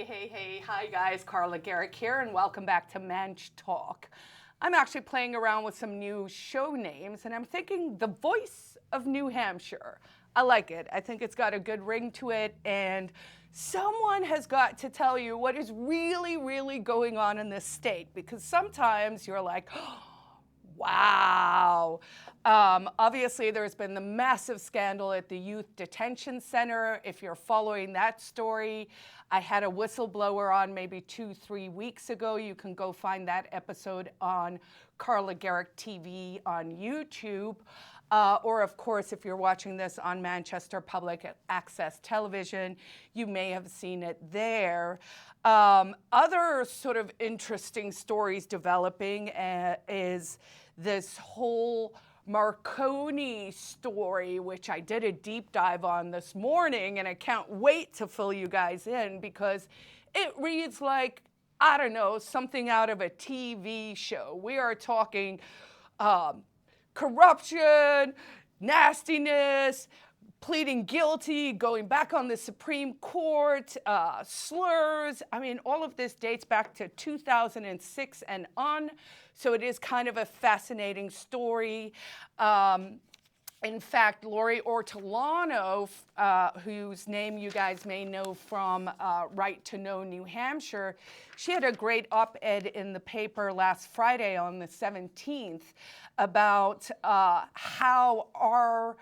Hey. Hi, guys. Carla Garrick here, and welcome back to Manch Talk. I'm actually playing around with some new show names, and I'm thinking The Voice of New Hampshire. I like it. I think it's got a good ring to it, and someone has got to tell you what is really going on in this state, because sometimes you're like, wow. Obviously, there's been the massive scandal at the Youth Detention Center. If you're following that story, I had a whistleblower on maybe 2-3 weeks ago. You can go find that episode on Carla Garrick TV on YouTube. Or, of course, if you're watching this on Manchester Public Access Television, you may have seen it there. Other sort of interesting stories developing is this whole Marconi story, which I did a deep dive on this morning, and I can't wait to fill you guys in because it reads like, I don't know, something out of a TV show. We are talking corruption, nastiness, pleading guilty, going back on the Supreme Court, slurs. I mean, all of this dates back to 2006 and on, so it is kind of a fascinating story. In fact, Lori Ortolano, whose name you guys may know from Right to Know New Hampshire, she had a great op-ed in the paper last Friday on the 17th about how our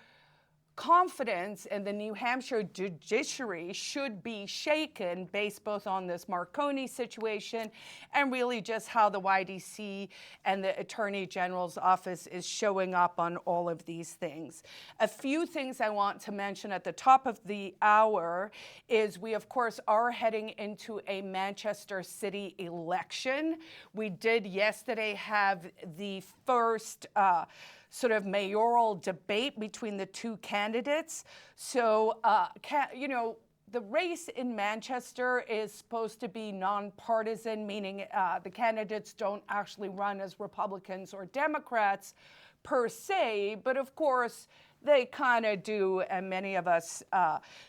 confidence in the New Hampshire judiciary should be shaken based both on this Marconi situation and really just how the YDC and the Attorney General's office is showing up on all of these things. A few things I want to mention at the top of the hour is we, of course, are heading into a Manchester City election. We did yesterday have the first sort of mayoral debate between the two candidates. So, the race in Manchester is supposed to be nonpartisan, meaning the candidates don't actually run as Republicans or Democrats per se, but of course they kind of do, and many of us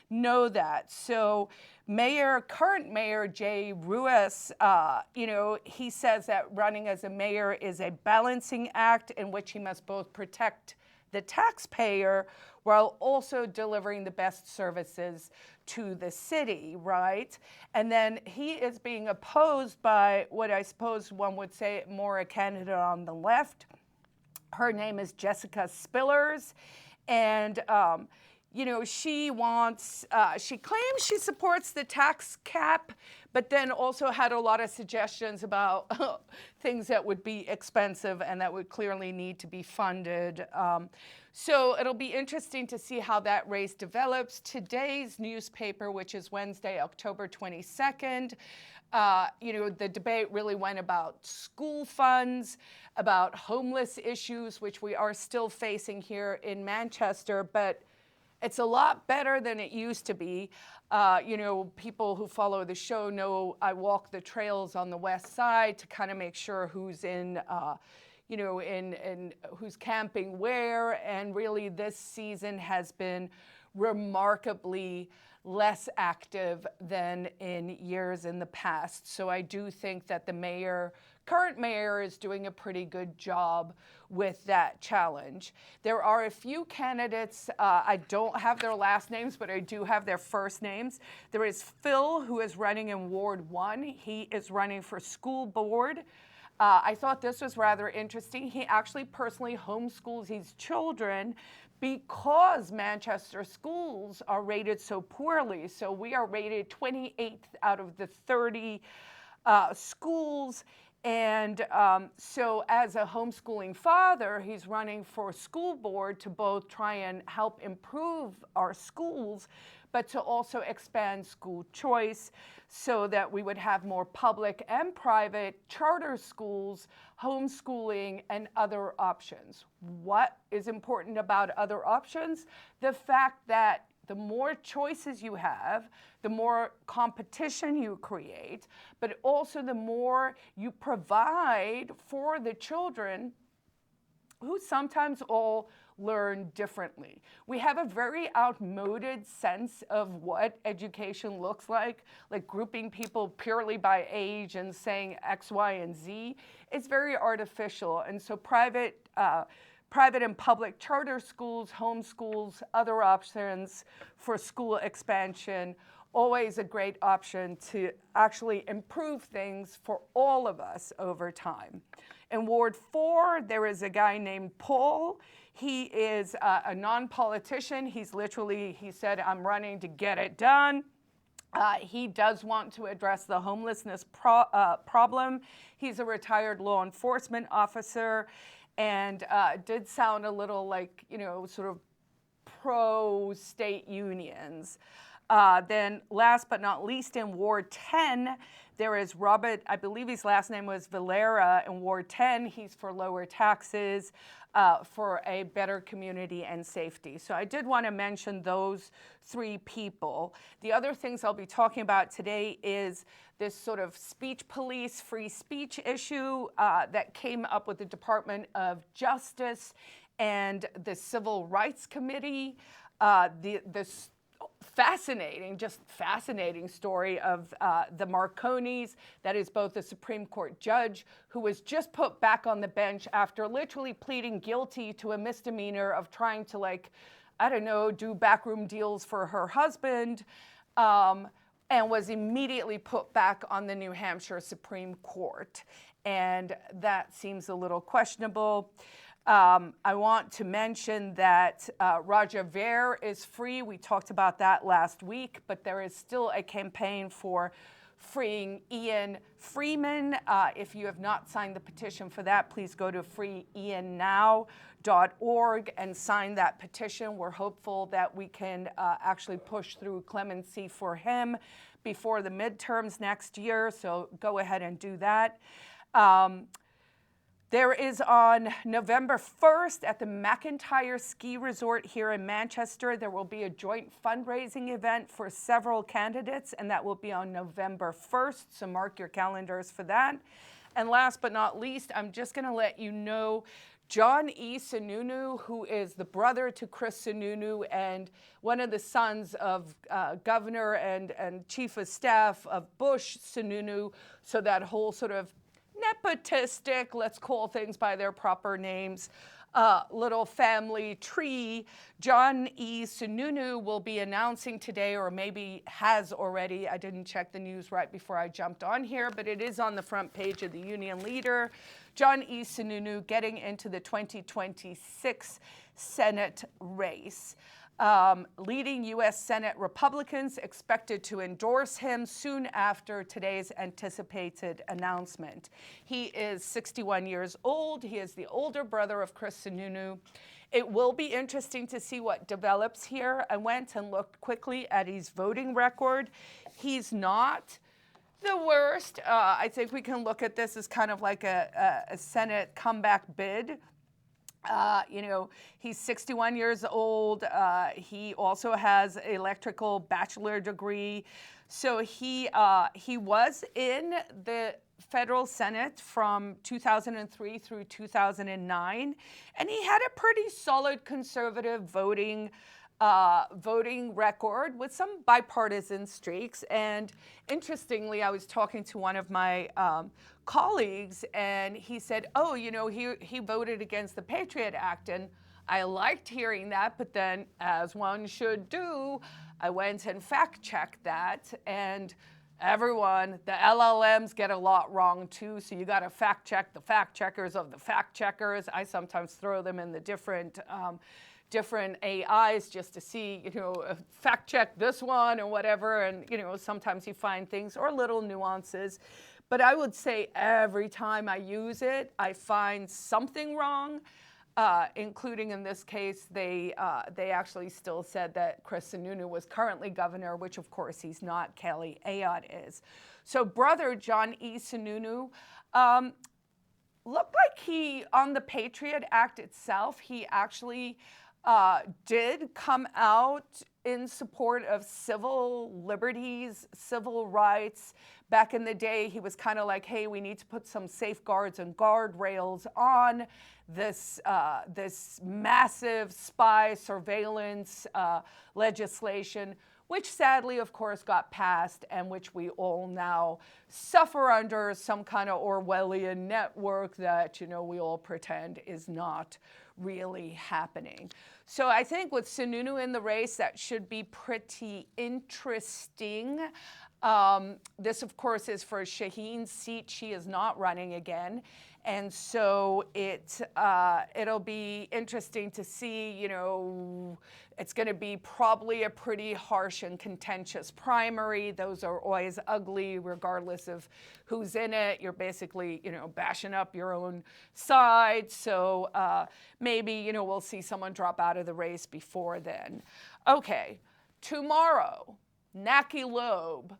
know that. So current mayor Jay Ruiz, he says that running as a mayor is a balancing act in which he must both protect the taxpayer while also delivering the best services to the city, right? And then he is being opposed by what I suppose one would say more a candidate on the left. Her name is Jessica Spillers. And, she claims she supports the tax cap, but then also had a lot of suggestions about things that would be expensive and that would clearly need to be funded. So it'll be interesting to see how that race develops. Today's newspaper, which is Wednesday, October 22nd, the debate really went about school funds, about homeless issues, which we are still facing here in Manchester, but it's a lot better than it used to be. People who follow the show know I walk the trails on the west side to kind of make sure who's in who's camping where, and really this season has been remarkably less active than in years in the past. So I do think that the current mayor is doing a pretty good job with that challenge. There are a few candidates, I don't have their last names, but I do have their first names. There is Phil, who is running in Ward 1. He is running for school board. I thought this was rather interesting. He actually personally homeschools his children because Manchester schools are rated so poorly. So we are rated 28th out of the 30 schools. And so as a homeschooling father, he's running for school board to both try and help improve our schools, but to also expand school choice so that we would have more public and private charter schools, homeschooling, and other options. What is important about other options? The fact that the more choices you have, the more competition you create, but also the more you provide for the children who sometimes all learn differently. We have a very outmoded sense of what education looks like grouping people purely by age and saying X, Y, and Z. It's very artificial, and so private and public charter schools, homeschools, other options for school expansion, always a great option to actually improve things for all of us over time. In Ward 4, there is a guy named Paul. He is a non-politician. He said, I'm running to get it done. He does want to address the homelessness problem. He's a retired law enforcement officer and did sound a little like, sort of pro-state unions. Then last but not least, in Ward 10, there is Robert, I believe his last name was Valera. In Ward 10, he's for lower taxes, for a better community and safety. So I did want to mention those three people. The other things I'll be talking about today is this sort of speech police, free speech issue that came up with the Department of Justice and the Civil Rights Committee. This fascinating story of the Marconis, that is both a Supreme Court judge who was just put back on the bench after literally pleading guilty to a misdemeanor of trying to, do backroom deals for her husband, and was immediately put back on the New Hampshire Supreme Court. And that seems a little questionable. I want to mention that Roger Ver is free. We talked about that last week, but there is still a campaign for freeing Ian Freeman. If you have not signed the petition for that, please go to freeiannow.org and sign that petition. We're hopeful that we can actually push through clemency for him before the midterms next year, so go ahead and do that. There is on November 1st at the McIntyre Ski Resort here in Manchester, there will be a joint fundraising event for several candidates, and that will be on November 1st, so mark your calendars for that. And last but not least, I'm just going to let you know John E. Sununu, who is the brother to Chris Sununu and one of the sons of Governor and Chief of Staff of Bush Sununu, so that whole sort of nepotistic, let's call things by their proper names, little family tree. John E. Sununu will be announcing today, or maybe has already, I didn't check the news right before I jumped on here, but it is on the front page of the Union Leader. John E. Sununu getting into the 2026 Senate race. Leading U.S. Senate Republicans expected to endorse him soon after today's anticipated announcement. He is 61 years old. He is the older brother of Chris Sununu. It will be interesting to see what develops here. I went and looked quickly at his voting record. He's not the worst. I think we can look at this as kind of like a Senate comeback bid. He's 61 years old. He also has an electrical bachelor degree. So he was in the federal Senate from 2003 through 2009, and he had a pretty solid conservative voting record with some bipartisan streaks. And interestingly, I was talking to one of my colleagues, and he said, he voted against the Patriot Act, and I liked hearing that, but then, as one should do, I went and fact-checked that, and the LLMs get a lot wrong too, so you got to fact-check the fact-checkers of the fact-checkers. I sometimes throw them in the different AIs just to see, fact check this one or whatever. And, sometimes you find things or little nuances. But I would say every time I use it, I find something wrong, including in this case, they actually still said that Chris Sununu was currently governor, which of course he's not. Kelly Ayotte is. So brother John E. Sununu looked like on the Patriot Act itself, he actually did come out in support of civil liberties, civil rights. Back in the day, he was kind of like, hey, we need to put some safeguards and guardrails on this, this massive spy surveillance legislation, which sadly, of course, got passed and which we all now suffer under, some kind of Orwellian network that, you know, we all pretend is not really happening. So I think with Sununu in the race, that should be pretty interesting. This, of course, is for Shaheen's seat. She is not running again. And so it'll be interesting to see, you know, it's going to be probably a pretty harsh and contentious primary. Those are always ugly, regardless of who's in it. You're basically, you know, bashing up your own side. So maybe, you know, we'll see someone drop out of the race before then. Okay, tomorrow, Naki Loeb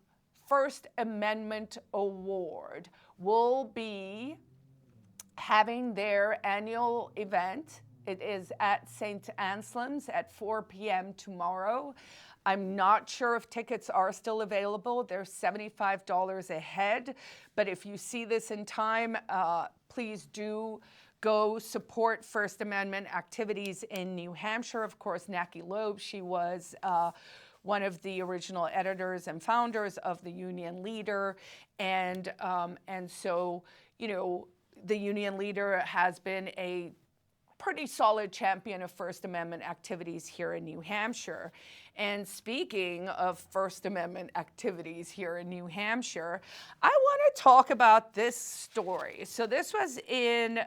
First Amendment Award will be having their annual event. It is at St. Anselm's at 4 p.m. tomorrow. I'm not sure if tickets are still available. They're $75 a head. But if you see this in time, please do go support First Amendment activities in New Hampshire. Of course, Naki Loeb, she was one of the original editors and founders of the Union Leader. And so, you know, the Union Leader has been a pretty solid champion of First Amendment activities here in New Hampshire. And speaking of First Amendment activities here in New Hampshire, I want to talk about this story. So this was in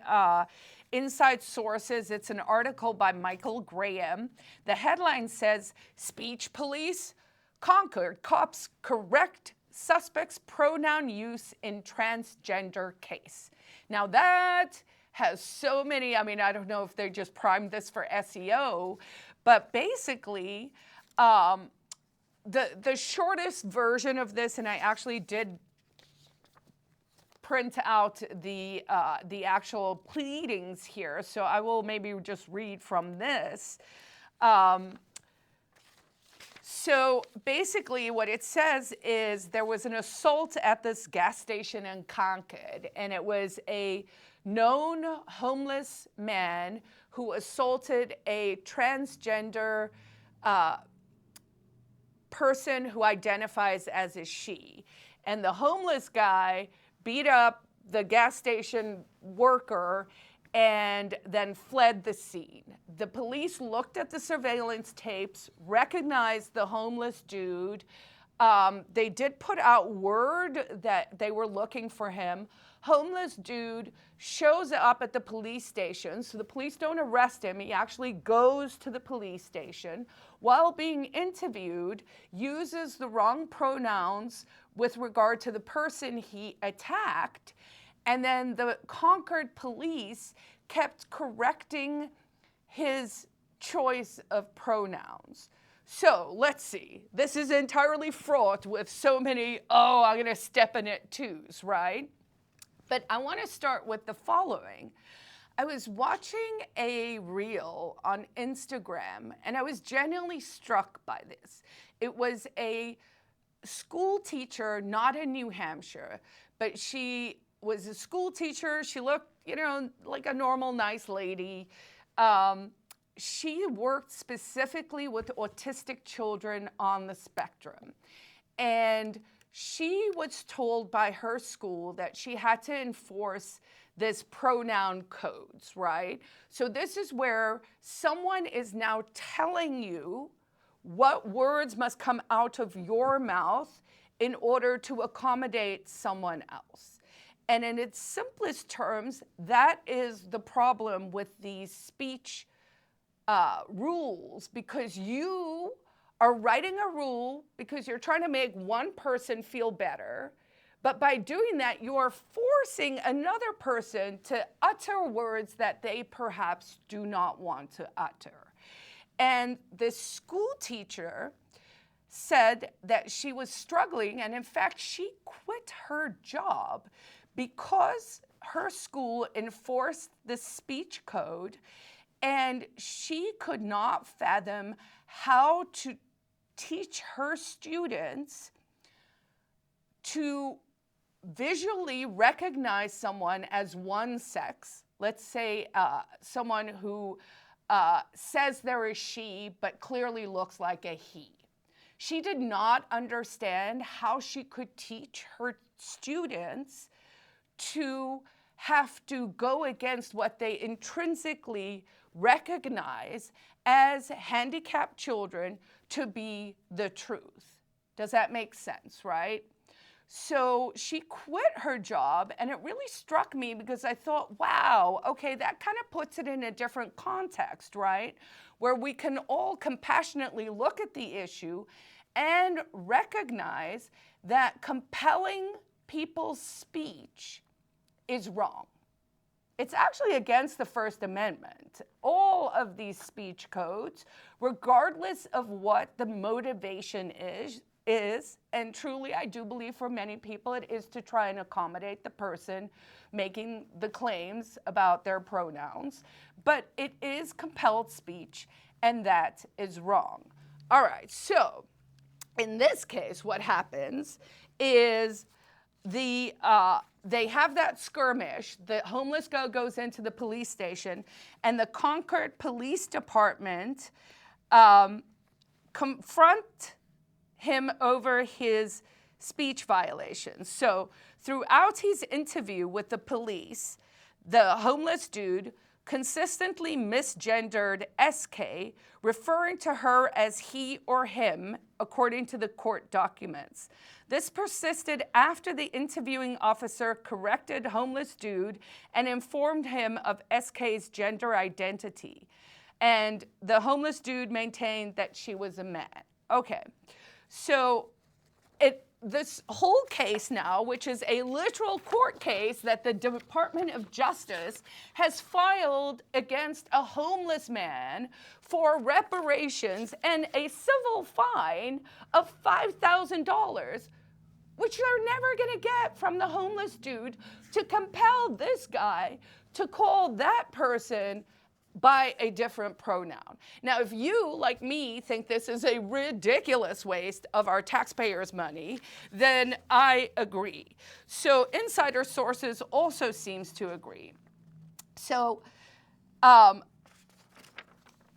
Inside Sources. It's an article by Michael Graham. The headline says, Speech Police, Concord cops correct suspect's pronoun use in transgender case. Now that has so many, I mean, I don't know if they just primed this for SEO, but basically the shortest version of this, and I actually did print out the actual pleadings here, so I will maybe just read from this. So basically what it says is there was an assault at this gas station in Concord, and it was a known homeless man who assaulted a transgender person who identifies as a she. And the homeless guy beat up the gas station worker and then fled the scene. The police looked at the surveillance tapes, recognized the homeless dude. They did put out word that they were looking for him. Homeless dude shows up at the police station, so the police don't arrest him. He actually goes to the police station. While being interviewed, uses the wrong pronouns with regard to the person he attacked. And then the Concord police kept correcting his choice of pronouns. So let's see. This is entirely fraught with so many, oh, I'm going to step in it twos, right? But I want to start with the following. I was watching a reel on Instagram, and I was genuinely struck by this. It was a school teacher, not in New Hampshire, but she was a school teacher. She looked, you know, like a normal, nice lady. She worked specifically with autistic children on the spectrum. And she was told by her school that she had to enforce this pronoun codes, right? So this is where someone is now telling you what words must come out of your mouth in order to accommodate someone else. And in its simplest terms, that is the problem with these speech rules, because you are writing a rule because you're trying to make one person feel better. But by doing that, you are forcing another person to utter words that they perhaps do not want to utter. And this school teacher said that she was struggling, and in fact, she quit her job because her school enforced the speech code, and she could not fathom how to teach her students to visually recognize someone as one sex. Let's say someone who says they're a she but clearly looks like a he. She did not understand how she could teach her students to have to go against what they intrinsically recognize as handicapped children to be the truth. Does that make sense, right? So she quit her job, and it really struck me because I thought, wow, okay, that kind of puts it in a different context, right? Where we can all compassionately look at the issue and recognize that compelling people's speech is wrong. It's actually against the First Amendment. All of these speech codes, regardless of what the motivation is, and truly I do believe for many people it is to try and accommodate the person making the claims about their pronouns, but it is compelled speech, and that is wrong. All right, so in this case, what happens is they have that skirmish. The homeless guy goes into the police station, and the Concord Police Department confront him over his speech violations. So throughout his interview with the police, the homeless dude consistently misgendered SK, referring to her as he or him, according to the court documents. This persisted after the interviewing officer corrected homeless dude and informed him of SK's gender identity. And the homeless dude maintained that she was a man. Okay, so this whole case now, which is a literal court case that the Department of Justice has filed against a homeless man for reparations and a civil fine of $5,000, which they're never going to get from the homeless dude, to compel this guy to call that person by a different pronoun. Now, if you, like me, think this is a ridiculous waste of our taxpayers' money, then I agree. So insider sources also seems to agree. So I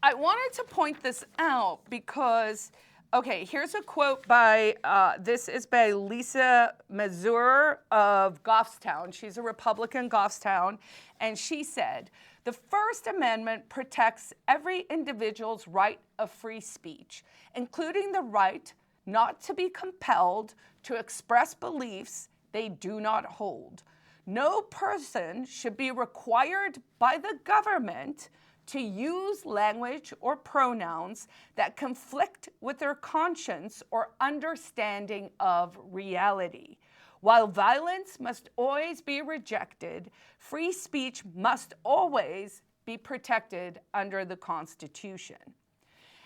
wanted to point this out because, okay, here's a quote by, this is by Lisa Mazur of Goffstown. She's a Republican, Goffstown, and she said, "The First Amendment protects every individual's right of free speech, including the right not to be compelled to express beliefs they do not hold. No person should be required by the government to use language or pronouns that conflict with their conscience or understanding of reality. While violence must always be rejected, free speech must always be protected under the Constitution."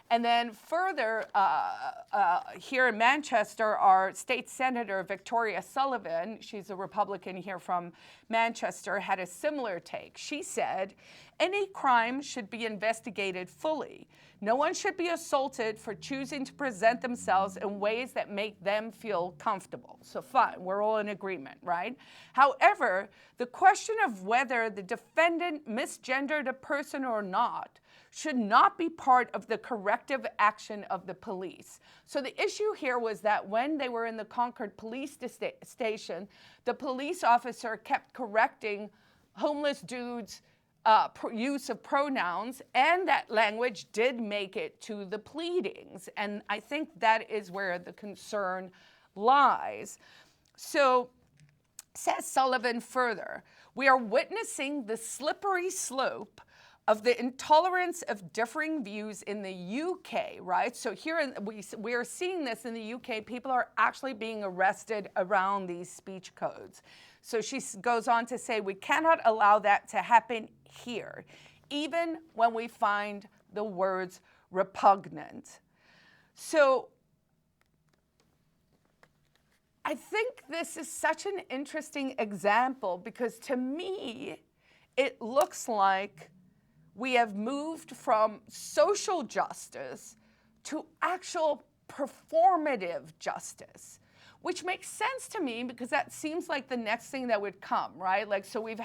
And then further, here in Manchester, our state senator, Victoria Sullivan, she's a Republican here from Manchester, had a similar take. She said, "Any crime should be investigated fully. No one should be assaulted for choosing to present themselves in ways that make them feel comfortable." So fine, we're all in agreement, right? However, the question of whether the defendant misgendered a person or not should not be part of the corrective action of the police. So the issue here was that when they were in the Concord police station, the police officer kept correcting homeless dudes' use of pronouns, and that language did make it to the pleadings. And I think that is where the concern lies. So, says Sullivan further, "We are witnessing the slippery slope of the intolerance of differing views in the UK," right? So here we are seeing this in the UK. People are actually being arrested around these speech codes. So she goes on to say, "We cannot allow that to happen here, even when we find the words repugnant." So I think this is such an interesting example because to me, it looks like we have moved from social justice to actual performative justice, which makes sense to me because that seems like the next thing that would come, right? Like, so we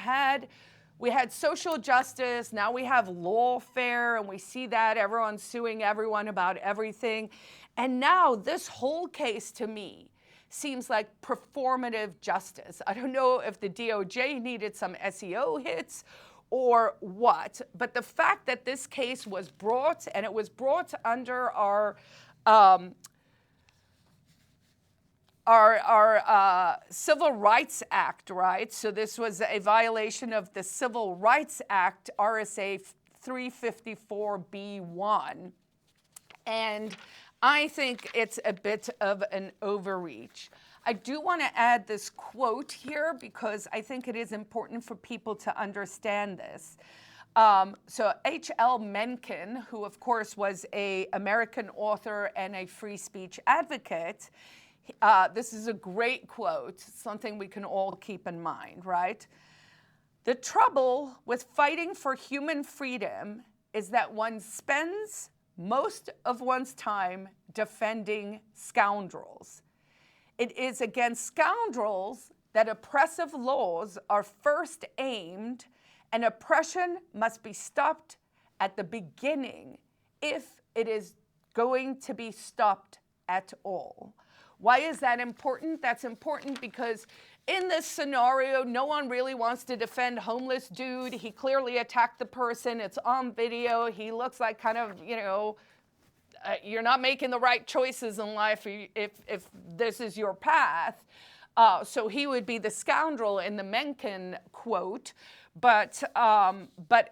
had social justice, now we have lawfare, and we see that everyone's suing everyone about everything. And now this whole case to me seems like performative justice. I don't know if the DOJ needed some SEO hits or what, but the fact that this case was brought, and it was brought under our Civil Rights Act, right? So this was a violation of the Civil Rights Act, RSA 354B1. And I think it's a bit of an overreach. I do want to add this quote here because I think it is important for people to understand this. So H.L. Mencken, who of course was an American author and a free speech advocate, this is a great quote, something we can all keep in mind, right? The trouble with fighting for human freedom is that one spends most of one's time defending scoundrels. It is against scoundrels that oppressive laws are first aimed, and oppression must be stopped at the beginning if it is going to be stopped at all. Why is that important? That's important because in this scenario, no one really wants to defend homeless dude. He clearly attacked the person. It's on video. He looks like kind of, you're not making the right choices in life if this is your path. So he would be the scoundrel in the Mencken quote. But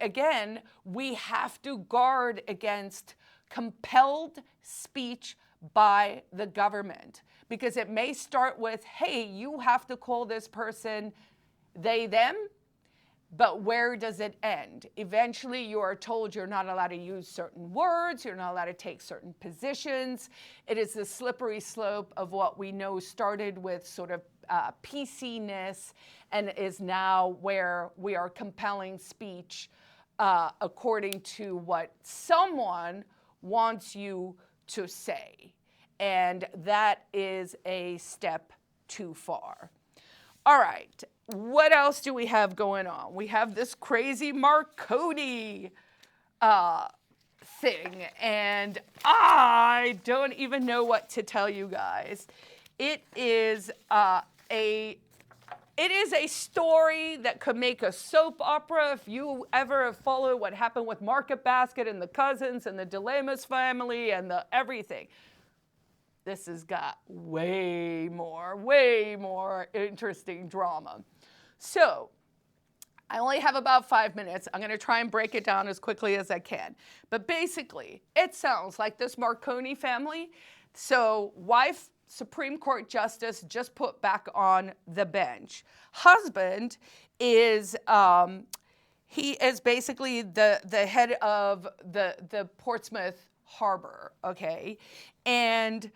again, we have to guard against compelled speech by the government, because it may start with, hey, you have to call this person they, them, but where does it end? Eventually, you are told you're not allowed to use certain words, you're not allowed to take certain positions. It is the slippery slope of what we know started with sort of PC-ness and is now where we are compelling speech according to what someone wants you to say. And that is a step too far. All right, what else do we have going on? We have this crazy Marconi thing, and I don't even know what to tell you guys. It is a story that could make a soap opera if you ever follow what happened with Market Basket and the cousins and the Dilemmas family and the everything. This has got way more interesting drama. So I only have about 5 minutes. I'm going to try and break it down as quickly as I can. But basically, it sounds like this Marconi family. So wife, Supreme Court justice, just put back on the bench. Husband is he is basically the head of the Portsmouth Harbor, okay? And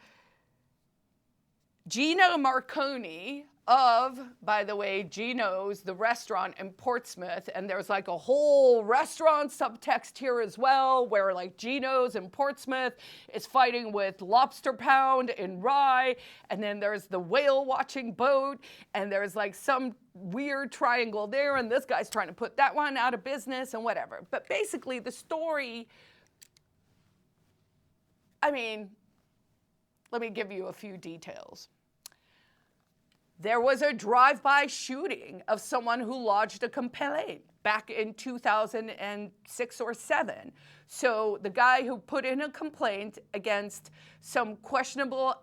Gino Marconi of, by the way, Gino's, the restaurant in Portsmouth, and there's like a whole restaurant subtext here as well, where like Gino's in Portsmouth is fighting with Lobster Pound in Rye, and then there's the whale watching boat, and there's like some weird triangle there, and this guy's trying to put that one out of business and whatever. But basically the story, I mean, let me give you a few details. There was a drive-by shooting of someone who lodged a complaint back in 2006 or 7. So the guy who put in a complaint against some questionable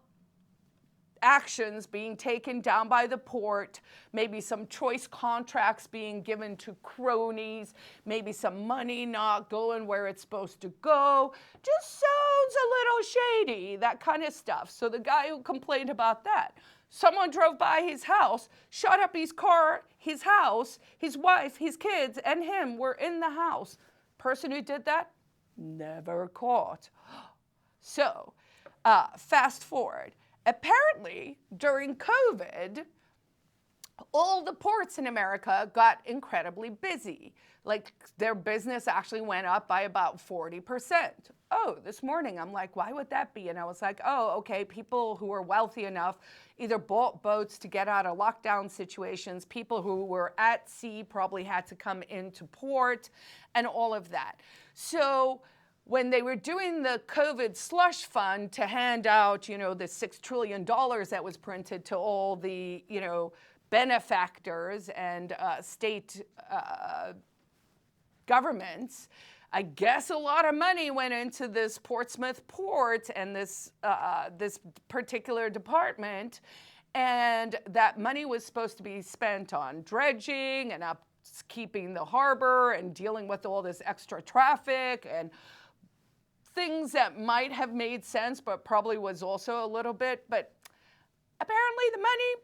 actions being taken down by the port, maybe some choice contracts being given to cronies, maybe some money not going where it's supposed to go, just sounds a little shady, that kind of stuff. So the guy who complained about that, someone drove by his house, shot up his car, his house, his wife, his kids, and him were in the house. Person who did that, never caught. So, fast forward. Apparently, during COVID, all the ports in America got incredibly busy. Like their business actually went up by about 40%. Oh, this morning I'm like, why would that be? And I was like, oh, okay, people who were wealthy enough either bought boats to get out of lockdown situations, people who were at sea probably had to come into port, and all of that. So when they were doing the COVID slush fund to hand out, the $6 trillion that was printed to all the, benefactors and state governments, I guess a lot of money went into this Portsmouth port and this particular department, and that money was supposed to be spent on dredging and upkeeping the harbor and dealing with all this extra traffic and things that might have made sense, but probably was also a little bit. But apparently the money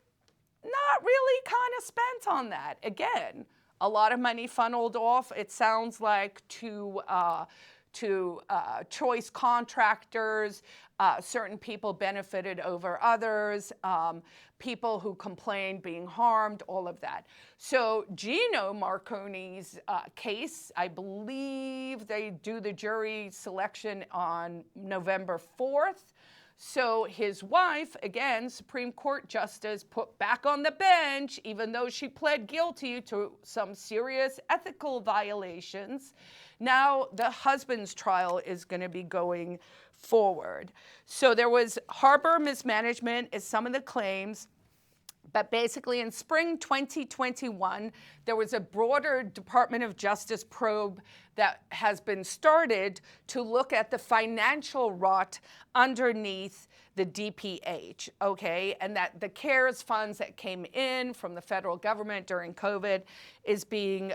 not really kind of spent on that. Again, a lot of money funneled off, it sounds like, to choice contractors. Certain people benefited over others. People who complained being harmed, all of that. So Gino Marconi's case, I believe they do the jury selection on November 4th. So his wife, again, Supreme Court Justice, put back on the bench, even though she pled guilty to some serious ethical violations. Now the husband's trial is going to be going forward. So there was harbor mismanagement is some of the claims. But basically in spring 2021, there was a broader Department of Justice probe that has been started to look at the financial rot underneath the DPH, okay? And that the CARES funds that came in from the federal government during COVID is being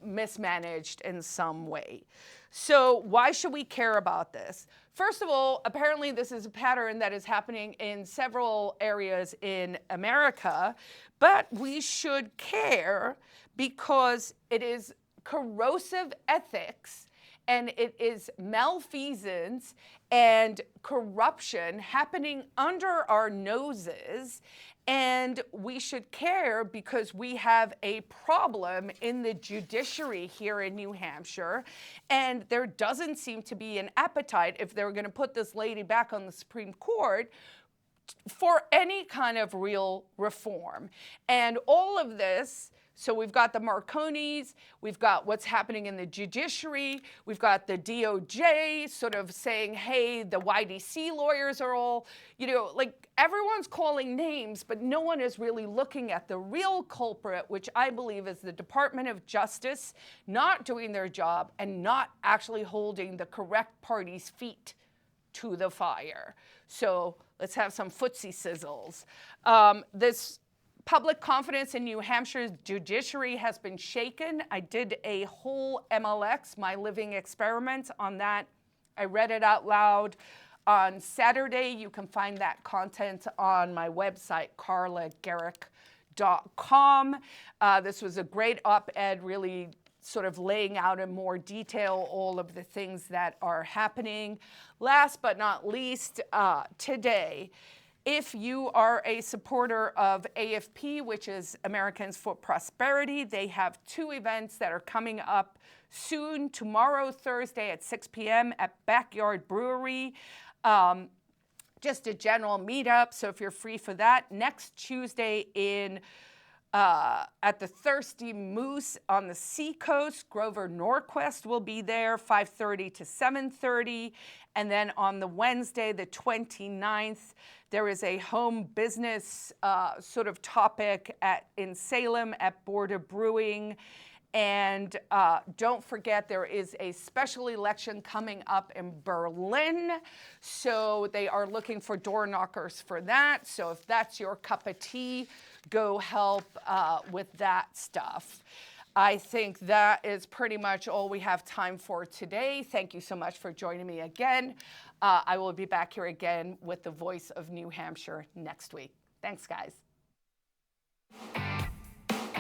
mismanaged in some way. So why should we care about this? First of all, apparently this is a pattern that is happening in several areas in America, but we should care because it is corrosive ethics and it is malfeasance and corruption happening under our noses. And we should care because we have a problem in the judiciary here in New Hampshire, and there doesn't seem to be an appetite, if they're going to put this lady back on the Supreme Court, for any kind of real reform. And all of this, so we've got the Marconis, we've got what's happening in the judiciary, we've got the DOJ sort of saying, hey, the YDC lawyers are all, like everyone's calling names, but no one is really looking at the real culprit, which I believe is the Department of Justice not doing their job and not actually holding the correct party's feet to the fire. So let's have some footsie sizzles. This public confidence in New Hampshire's judiciary has been shaken. I did a whole MLX, my living experiment, on that. I read it out loud on Saturday. You can find that content on my website, carlagerrick.com. This was a great op-ed, really sort of laying out in more detail all of the things that are happening. Last but not least, today, if you are a supporter of AFP, which is Americans for Prosperity, they have two events that are coming up soon. Tomorrow, Thursday at 6 p.m. at Backyard Brewery. Just a general meetup, so if you're free for that. Next Tuesday at the Thirsty Moose on the Seacoast, Grover Norquist will be there, 5:30 to 7:30. And then on the Wednesday, the 29th, there is a home business sort of topic in Salem at Border Brewing. And don't forget, there is a special election coming up in Berlin. So they are looking for door knockers for that. So if that's your cup of tea, go help with that stuff. I think that is pretty much all we have time for today. Thank you so much for joining me again. I will be back here again with the Voice of New Hampshire next week. Thanks, guys.